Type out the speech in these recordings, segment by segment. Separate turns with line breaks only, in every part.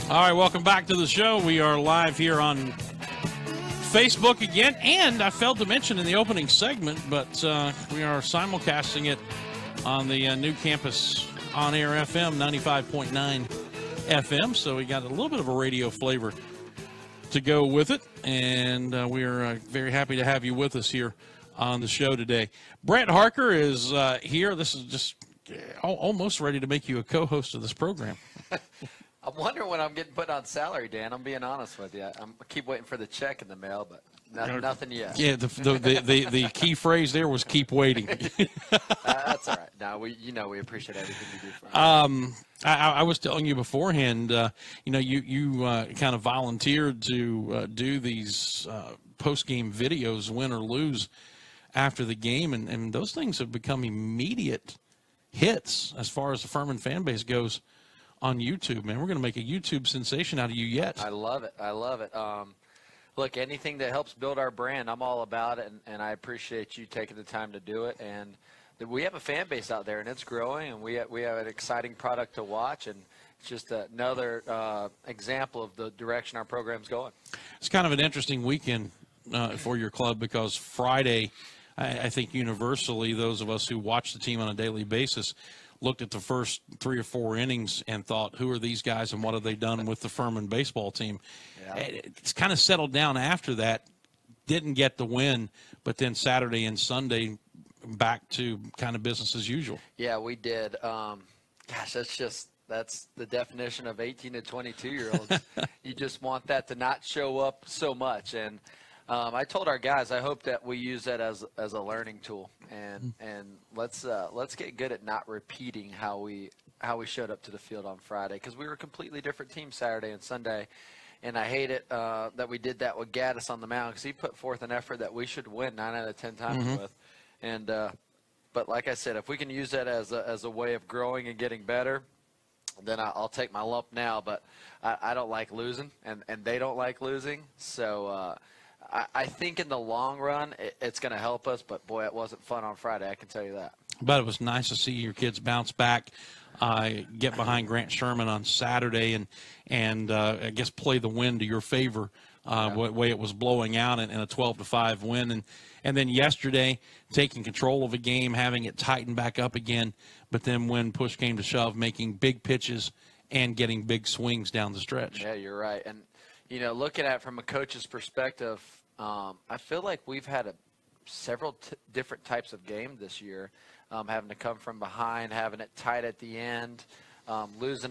All right, welcome back to the show. We are live here on Facebook again, and I failed to mention in the opening segment, but we are simulcasting it on the new campus on-air FM, 95.9 FM, so we got a little bit of a radio flavor to go with it, and we are very happy to have you with us here on the show today. Brett Harker is here. This is just almost ready to make you a co-host of this program.
I'm wondering when I'm getting put on salary, Dan. I'm being honest with you. I keep waiting for the check in the mail, but nothing yet.
Yeah, the key phrase there was keep waiting.
That's all right. No, we appreciate everything you do for us.
I was telling you beforehand, you kind of volunteered to do these post-game videos, win or lose, after the game, and those things have become immediate hits as far as the Furman fan base goes on YouTube. Man, we're going to make a YouTube sensation out of you yet.
I love it. I love it. Look, anything that helps build our brand, I'm all about it, and I appreciate you taking the time to do it. And we have a fan base out there, and it's growing, and we have an exciting product to watch, and it's just another example of the direction our program's going.
It's kind of an interesting weekend for your club because Friday, I think universally, those of us who watch the team on a daily basis looked at the first 3 or 4 innings and thought, who are these guys and what have they done with the Furman baseball team? Yeah. It's kind of settled down after that. Didn't get the win, but then Saturday and Sunday back to kind of business as usual.
Yeah, we did. Gosh, that's the definition of 18 to 22-year-olds. You just want that to not show up so much. And I told our guys, I hope that we use that as a learning tool, and let's get good at not repeating how we showed up to the field on Friday, because we were a completely different team Saturday and Sunday, and I hate it that we did that with Gaddis on the mound, because he put forth an effort that we should win 9 out of 10 times with, and but like I said, if we can use that as a way of growing and getting better, then I'll take my lump now. But I don't like losing, and they don't like losing, so. I think in the long run, it's going to help us, but, boy, it wasn't fun on Friday, I can tell you that.
But it was nice to see your kids bounce back, get behind Grant Sherman on Saturday, and I guess play the win to your favor, way it was blowing out in a 12-5 win. And then yesterday, taking control of a game, having it tighten back up again, but then when push came to shove, making big pitches and getting big swings down the stretch.
Yeah, you're right. And looking at it from a coach's perspective, I feel like we've had several different types of game this year, having to come from behind, having it tight at the end, not losing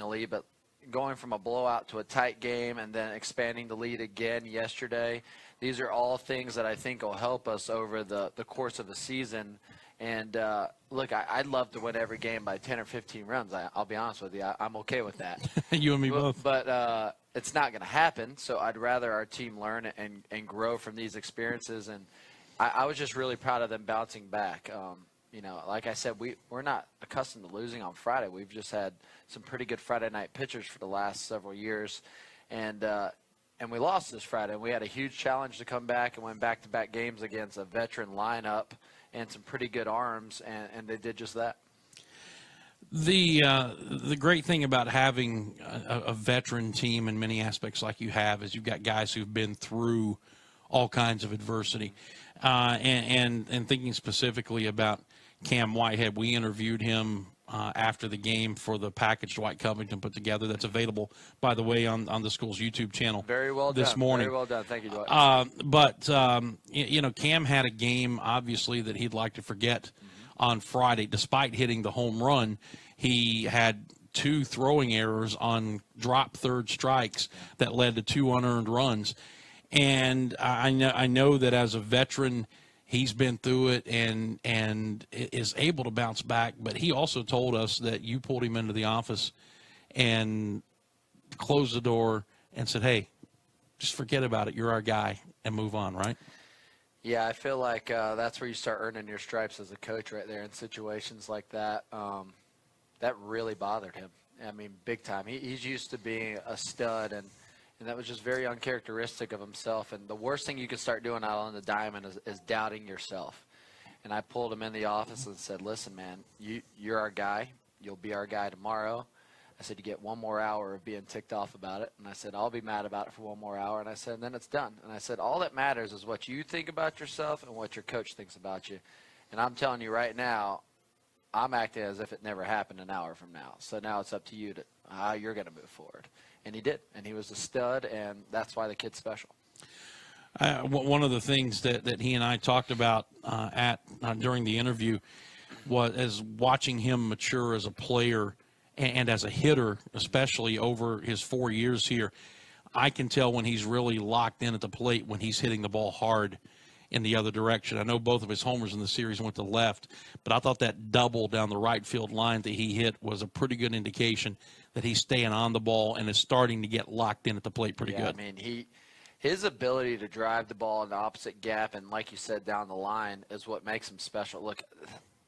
a lead, but going from a blowout to a tight game and then expanding the lead again yesterday. These are all things that I think will help us over the course of the season. And, look, I'd love to win every game by 10 or 15 runs. I'll be honest with you. I'm okay with that.
You and me both.
But it's not going to happen, so I'd rather our team learn and grow from these experiences. And I was just really proud of them bouncing back. Like I said, we're not accustomed to losing on Friday. We've just had some pretty good Friday night pitchers for the last several years. And we lost this Friday. We had a huge challenge to come back and win back-to-back games against a veteran lineup and some pretty good arms, and they did just that.
The great thing about having a veteran team in many aspects like you have is you've got guys who've been through all kinds of adversity. And thinking specifically about Cam Whitehead, we interviewed him after the game for the package Dwight Covington put together. That's available, by the way, on the school's YouTube channel.
Very well
this
done.
morning.
Very well done. Thank you, Dwight.
Cam had a game, obviously, that he'd like to forget on Friday. Despite hitting the home run, he had 2 throwing errors on drop third strikes that led to 2 unearned runs. And I know that as a veteran, he's been through it and is able to bounce back. But he also told us that you pulled him into the office and closed the door and said, hey, just forget about it. You're our guy, and move on, right?
Yeah, I feel like that's where you start earning your stripes as a coach right there in situations like that. That really bothered him. I mean, big time. He's used to being a stud, and that was just very uncharacteristic of himself. And the worst thing you can start doing out on the diamond is doubting yourself. And I pulled him in the office and said, listen, man, you're our guy. You'll be our guy tomorrow. I said, you get 1 more hour of being ticked off about it. And I said, I'll be mad about it for 1 more hour. And I said, and then it's done. And I said, all that matters is what you think about yourself and what your coach thinks about you. And I'm telling you right now, I'm acting as if it never happened an hour from now. So now it's up to you to how you're going to move forward. And he did. And he was a stud, and that's why the kid's special.
One of the things that he and I talked about during the interview was as watching him mature as a player and as a hitter, especially over his 4 years here. I can tell when he's really locked in at the plate, when he's hitting the ball hard in the other direction. I know both of his homers in the series went to left, but I thought that double down the right field line that he hit was a pretty good indication that he's staying on the ball and is starting to get locked in at the plate pretty good.
I mean, his ability to drive the ball in the opposite gap and, like you said, down the line is what makes him special. Look,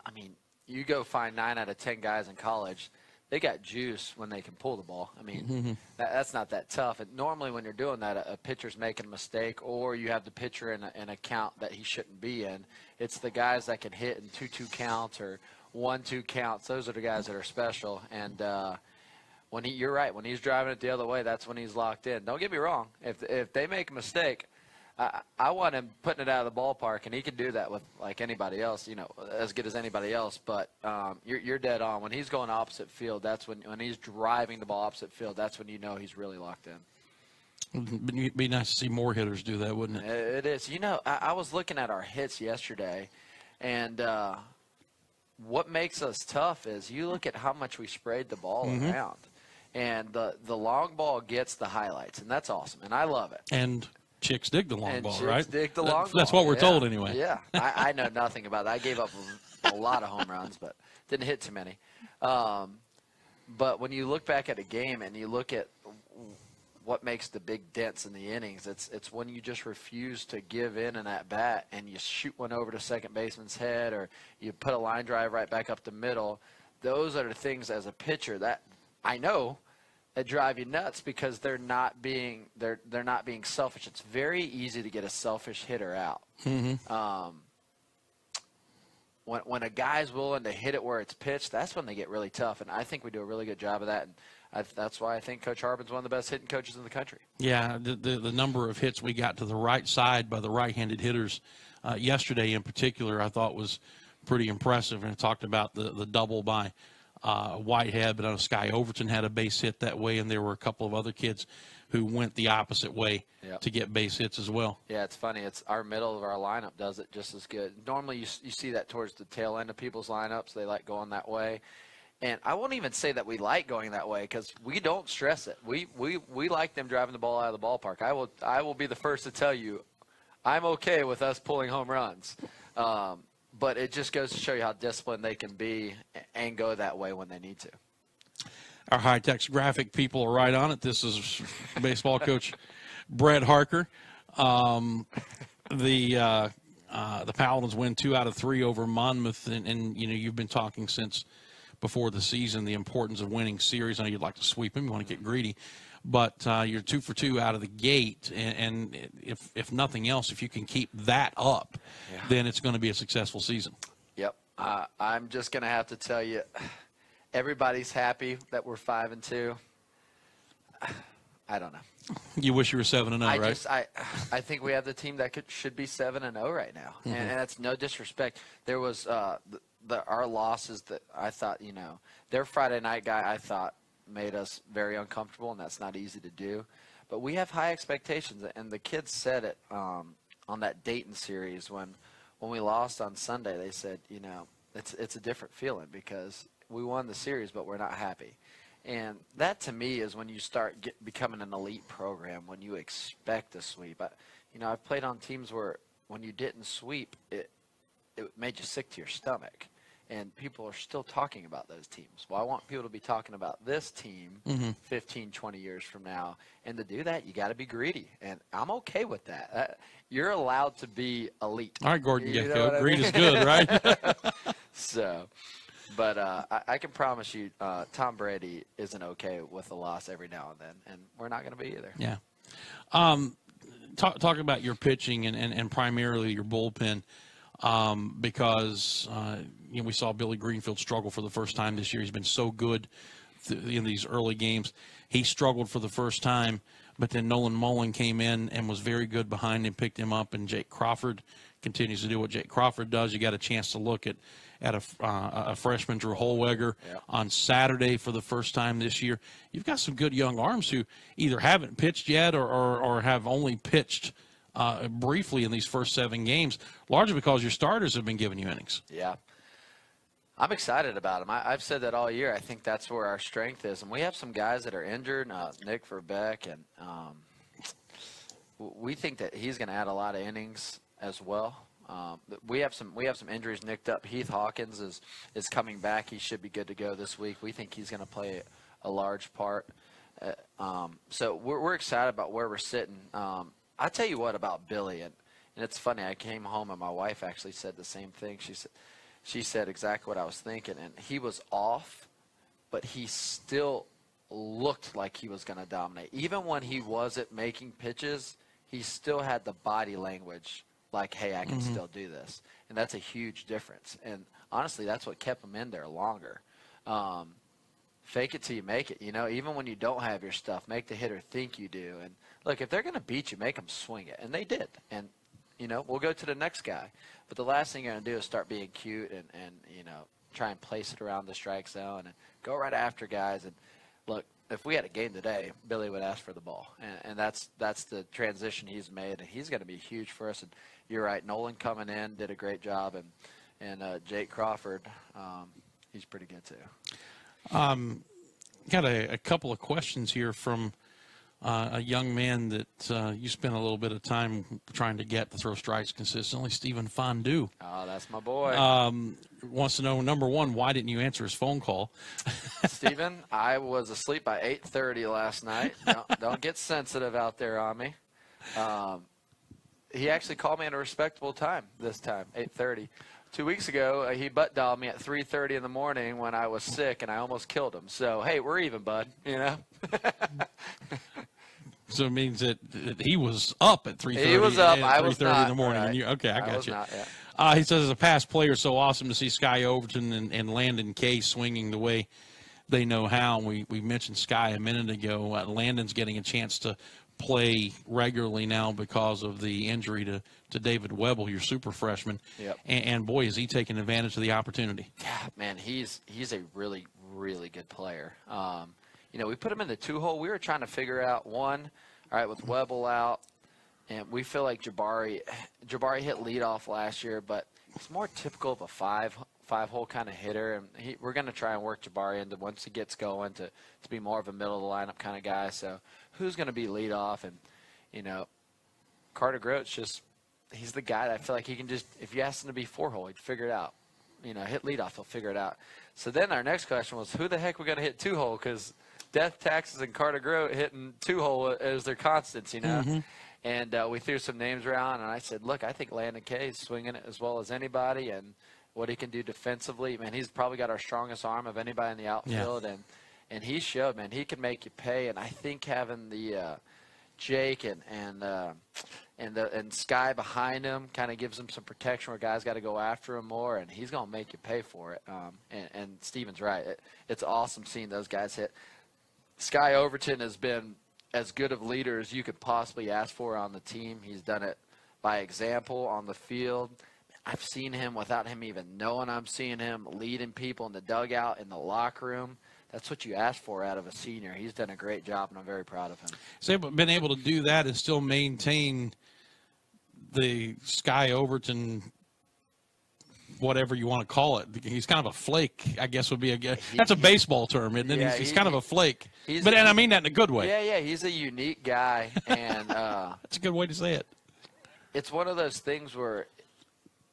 I mean, you go find 9 out of 10 guys in college, they got juice when they can pull the ball. I mean, that's not that tough. And normally when you're doing that, a pitcher's making a mistake or you have the pitcher in a count that he shouldn't be in. It's the guys that can hit in 2-2 counts or 1-2 counts. Those are the guys that are special. And you're right, when he's driving it the other way, that's when he's locked in. Don't get me wrong. If they make a mistake, I want him putting it out of the ballpark, and he can do that with like anybody else, as good as anybody else. But you're dead on. When he's going opposite field, that's when he's driving the ball opposite field, that's when you know he's really locked in.
It'd be nice to see more hitters do that, wouldn't it?
It is. I was looking at our hits yesterday, and what makes us tough is you look at how much we sprayed the ball around. And the long ball gets the highlights, and that's awesome, and I love it.
And chicks dig the long ball, right?
Dig the long ball.
That's what we're told anyway.
Yeah, I know nothing about that. I gave up a lot of home runs, but didn't hit too many. But when you look back at a game and you look at what makes the big dents in the innings, it's when you just refuse to give in an at-bat and you shoot one over to second baseman's head or you put a line drive right back up the middle. Those are the things as a pitcher that I know that drive you nuts because they're not being selfish. It's very easy to get a selfish hitter out. When a guy's willing to hit it where it's pitched, that's when they get really tough. And I think we do a really good job of that. And that's why I think Coach Harbin's one of the best hitting coaches in the country. Yeah,
the number of hits we got to the right side by the right-handed hitters yesterday in particular I thought was pretty impressive. And I talked about the double by Whitehead, but I know Sky Overton had a base hit that way, and there were a couple of other kids who went the opposite way to get base hits as well.
Yeah, it's funny. It's our middle of our lineup does it just as good. Normally you see that towards the tail end of people's lineups. They like going that way. And I won't even say that we like going that way because we don't stress it. We like them driving the ball out of the ballpark. I will be the first to tell you I'm okay with us pulling home runs. But it just goes to show you how disciplined they can be and go that way when they need to.
Our high-text graphic people are right on it. This is baseball coach Brett Harker. The Paladins win 2 out of 3 over Monmouth, and you've been talking since before the season the importance of winning series. I know you'd like to sweep them. You want to get greedy. But you're 2 for 2 out of the gate, and if nothing else, if you can keep that up, then it's going to be a successful season.
Yep. I'm just going to have to tell you, everybody's happy that we're 5-2. I don't know.
You wish you were 7-0, right?
I think we have the team that should be 7-0 right now, and that's no disrespect. There was our losses that I thought, their Friday night guy I thought made us very uncomfortable, and that's not easy to do. But we have high expectations, and the kids said it on that Dayton series when we lost on Sunday. They said, it's a different feeling because we won the series, but we're not happy. And that, to me, is when you start becoming an elite program, when you expect a sweep. I've played on teams where when you didn't sweep, it made you sick to your stomach. And people are still talking about those teams. Well, I want people to be talking about this team 15, 20 years from now. And to do that, you got to be greedy. And I'm okay with that. You're allowed to be elite.
All right, Gordon Gekko. Greed is good, right?
But I can promise you Tom Brady isn't okay with a loss every now and then. And we're not going to be either.
Yeah. Talk about your pitching and primarily your bullpen. Because we saw Billy Greenfield struggle for the first time this year. He's been so good in these early games. He struggled for the first time, but then Nolan Mullen came in and was very good behind him, picked him up, and Jake Crawford continues to do what Jake Crawford does. You got a chance to look at a freshman, Drew Holweger, on Saturday for the first time this year. You've got some good young arms who either haven't pitched yet or have only pitched briefly in these first 7 games, largely because your starters have been giving you innings.
Yeah. I'm excited about him. I've said that all year. I think that's where our strength is. And we have some guys that are injured, Nick Verbeck, and we think that he's going to add a lot of innings as well. We have some injuries nicked up. Heath Hawkins is coming back. He should be good to go this week. We think he's going to play a large part. So we're excited about where we're sitting. I'll tell you what about Billy, and it's funny. I came home and my wife actually said the same thing. She said exactly what I was thinking, and he was off, but he still looked like he was going to dominate. Even when he wasn't making pitches, he still had the body language like, hey, I can still do this. And that's a huge difference. And honestly, that's what kept him in there longer. Fake it till you make it. You know, even when you don't have your stuff, make the hitter think you do. And look, if they're going to beat you, make them swing it. And they did. And, you know, we'll go to the next guy. But the last thing you're going to do is start being cute and, you know, try and place it around the strike zone and go right after guys. And look, if we had a game today, Billy would ask for the ball. And that's the transition he's made. And he's going to be huge for us. And you're right, Nolan coming in did a great job. And Jake Crawford, he's pretty good too.
Got a couple of questions here from a young man that you spent a little bit of time trying to get to throw strikes consistently, Stephen Fondue.
Oh, that's my boy.
Wants to know, number one, why didn't you answer his phone call?
Stephen, I was asleep by 8:30 last night. Don't get sensitive out there on me. He actually called me at a respectable time this time, 8:30. 2 weeks ago, he butt dialed me at 3:30 in the morning when I was sick, and I almost killed him. So, hey, we're even, bud, you know?
So it means that he was up at 3:30.
He was up. I was not.
In the morning.
Right.
Okay, I got you.
Not, yeah.
He says, as a past player, so awesome to see Sky Overton and Landon Kay swinging the way they know how. We mentioned Sky a minute ago. Landon's getting a chance to play regularly now because of the injury to David Webble, your super freshman.
Yep.
And boy, is he taking advantage of the opportunity.
Yeah, man, he's a really, really good player. You know, we put him in the 2-hole. We were trying to figure out one, all right, with Webble out, and we feel like Jabari hit leadoff last year, but he's more typical of a five-hole kind of hitter, and we're going to try and work Jabari into, once he gets going, to be more of a middle-of-the-lineup kind of guy. So who's going to be leadoff? And, you know, Carter Groats he's the guy that I feel like he can just, if you ask him to be 4-hole, he'd figure it out. You know, hit leadoff, he'll figure it out. So then our next question was, who the heck we're going to hit 2-hole? Because Death Taxes and Carter Groat hitting 2-hole as their constants, you know. And we threw some names around, and I said, look, I think Landon Kay is swinging it as well as anybody, and what he can do defensively. Man, he's probably got our strongest arm of anybody in the outfield, and he showed, man, he can make you pay. And I think having the Jake and Sky behind him kind of gives him some protection where guys got to go after him more, and he's going to make you pay for it. And Steven's right. It's awesome seeing those guys hit. Sky Overton has been as good of leader as you could possibly ask for on the team. He's done it by example on the field. I've seen him without him even knowing I'm seeing him, leading people in the dugout, in the locker room. That's what you ask for out of a senior. He's done a great job, and I'm very proud of him.
So been able to do that and still maintain the Sky Overton, whatever you want to call it. He's kind of a flake, I guess would be that's a baseball term, isn't it?
Yeah,
he's kind of a flake.
And
I mean that in a good way.
Yeah, he's a unique guy. And
that's a good way to say it.
It's one of those things where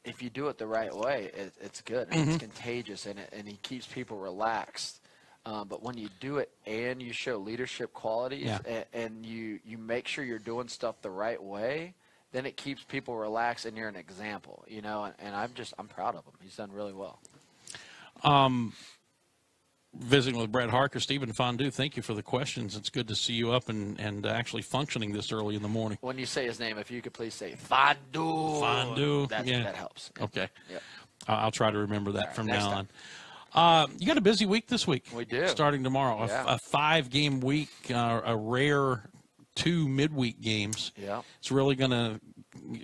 if you do it the right way, it's good. And it's contagious, and he keeps people relaxed. But when you do it and you show leadership qualities and you make sure you're doing stuff the right way, then it keeps people relaxed, and you're an example, you know, and I'm proud of him. He's done really well.
Visiting with Brett Harker, Stephen Fondue, thank you for the questions. It's good to see you up and actually functioning this early in the morning.
When you say his name, if you could please say Fondue.
Fondue.
That helps.
Okay.
Yep.
I'll try to remember that from now on. You got a busy week this week.
We do.
Starting tomorrow.
Yeah.
A 5-game week, a rare 2 midweek games.
Yeah.
It's really going to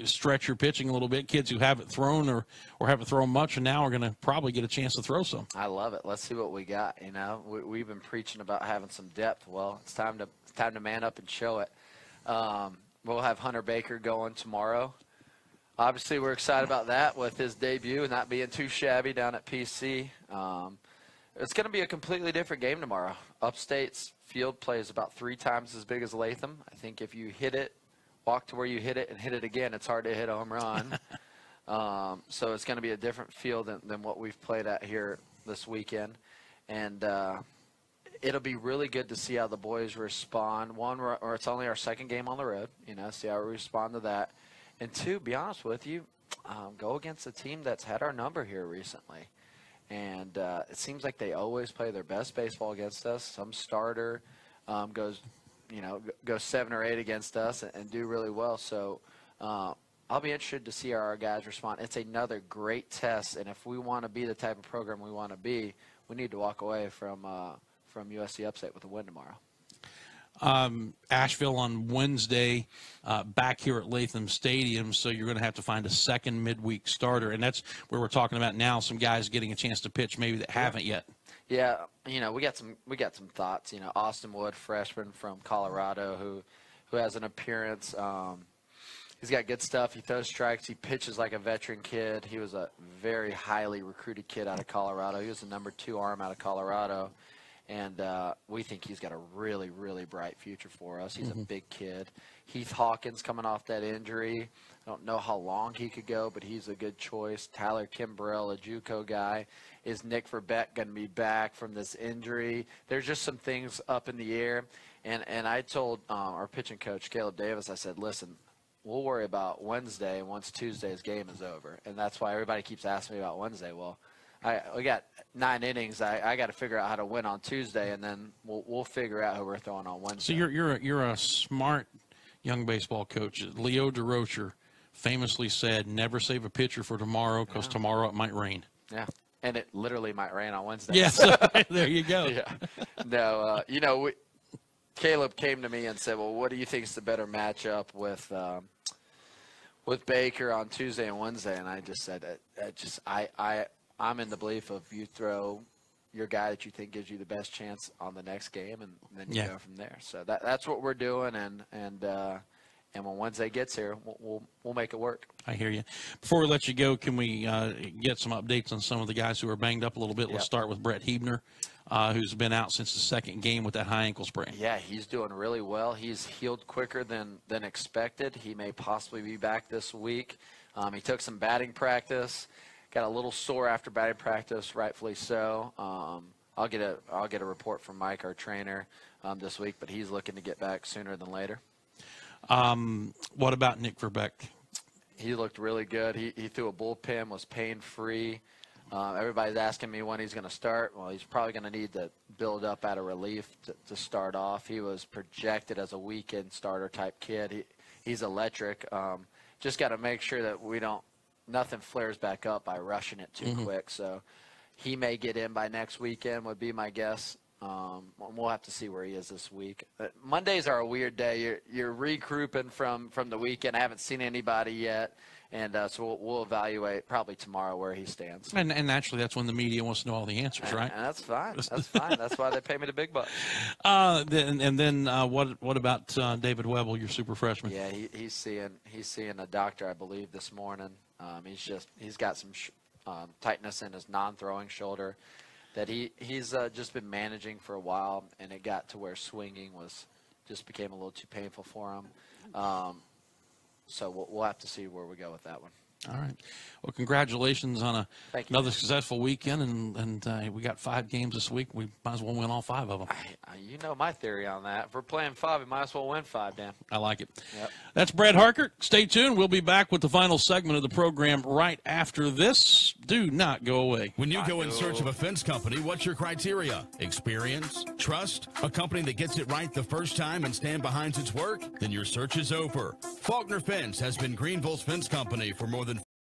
stretch your pitching a little bit. Kids who haven't thrown or haven't thrown much and now are going to probably get a chance to throw some.
I love it. Let's see what we got. You know, we've been preaching about having some depth. Well, it's time to man up and show it. We'll have Hunter Baker going tomorrow. Obviously, we're excited about that with his debut and not being too shabby down at PC. It's going to be a completely different game tomorrow. Upstate's field plays about 3 times as big as Latham. I think if you hit it, walk to where you hit it, and hit it again, it's hard to hit a home run. So it's going to be a different field than what we've played at here this weekend. And it'll be really good to see how the boys respond. One, or it's only our 2nd game on the road, you know, see how we respond to that. And 2, be honest with you, go against a team that's had our number here recently. And it seems like they always play their best baseball against us. Some starter goes 7 or 8 against us and do really well. So I'll be interested to see how our guys respond. It's another great test, and if we want to be the type of program we want to be, we need to walk away from USC Upstate with a win tomorrow.
Asheville on Wednesday, back here at Latham Stadium, so you're going to have to find a 2nd midweek starter, and that's where we're talking about now, some guys getting a chance to pitch maybe that haven't yet.
Yeah, you know, we got some thoughts. You know, Austin Wood, freshman from Colorado, who has an appearance. He's got good stuff. He throws strikes. He pitches like a veteran kid. He was a very highly recruited kid out of Colorado. He was the number 2 arm out of Colorado. And we think he's got a really, really bright future for us. He's a big kid. Heath Hawkins coming off that injury. I don't know how long he could go, but he's a good choice. Tyler Kimbrell, a JUCO guy. Is Nick Verbeck going to be back from this injury? There's just some things up in the air. And I told our pitching coach, Caleb Davis, I said, listen, we'll worry about Wednesday once Tuesday's game is over. And that's why everybody keeps asking me about Wednesday. Well, we got 9 innings. I got to figure out how to win on Tuesday, and then we'll figure out who we're throwing on Wednesday.
So you're a smart young baseball coach. Leo DeRocher famously said, "Never save a pitcher for tomorrow because tomorrow it might rain."
Yeah, and it literally might rain on Wednesday.
Yes, there you go.
Yeah. No, you know, Caleb came to me and said, "Well, what do you think is the better matchup with Baker on Tuesday and Wednesday?" And I just said, I'm in the belief of you throw your guy that you think gives you the best chance on the next game, and then you go from there. So that's what we're doing, and when Wednesday gets here, we'll make it work.
I hear you. Before we let you go, can we get some updates on some of the guys who are banged up a little bit? Let's start with Brett Hebner, who's been out since the 2nd game with that high ankle sprain.
Yeah, he's doing really well. He's healed quicker than expected. He may possibly be back this week. He took some batting practice. Got a little sore after batting practice, rightfully so. I'll get a report from Mike, our trainer, this week, but he's looking to get back sooner than later.
What about Nick Verbeck?
He looked really good. He threw a bullpen, was pain-free. Everybody's asking me when he's going to start. Well, he's probably going to need to build up out of relief to start off. He was projected as a weekend starter type kid. He's electric. Just got to make sure that nothing flares back up by rushing it too quick. So he may get in by next weekend would be my guess. We'll have to see where he is this week. Mondays are a weird day. You're regrouping from the weekend. I haven't seen anybody yet. And so we'll evaluate probably tomorrow where he stands.
And naturally, that's when the media wants to know all the answers, right?
And that's fine. That's fine. That's why they pay me the big bucks.
Then what about David Webble, your super freshman?
Yeah, he's seeing a doctor, I believe, this morning. He's got some tightness in his non-throwing shoulder that he's just been managing for a while, and it got to where swinging just became a little too painful for him. So we'll have to see where we go with that one.
All right. Well, congratulations on another successful weekend, and we got 5 games this week. We might as well win all 5 of them.
You know my theory on that. If we're playing 5, we might as well win 5, Dan.
I like it.
Yep.
That's Brett Harker. Stay tuned. We'll be back with the final segment of the program right after this. Do not go away.
When you go in search of a fence company, what's your criteria? Experience? Trust? A company that gets it right the first time and stand behind its work? Then your search is over. Faulkner Fence has been Greenville's fence company for more than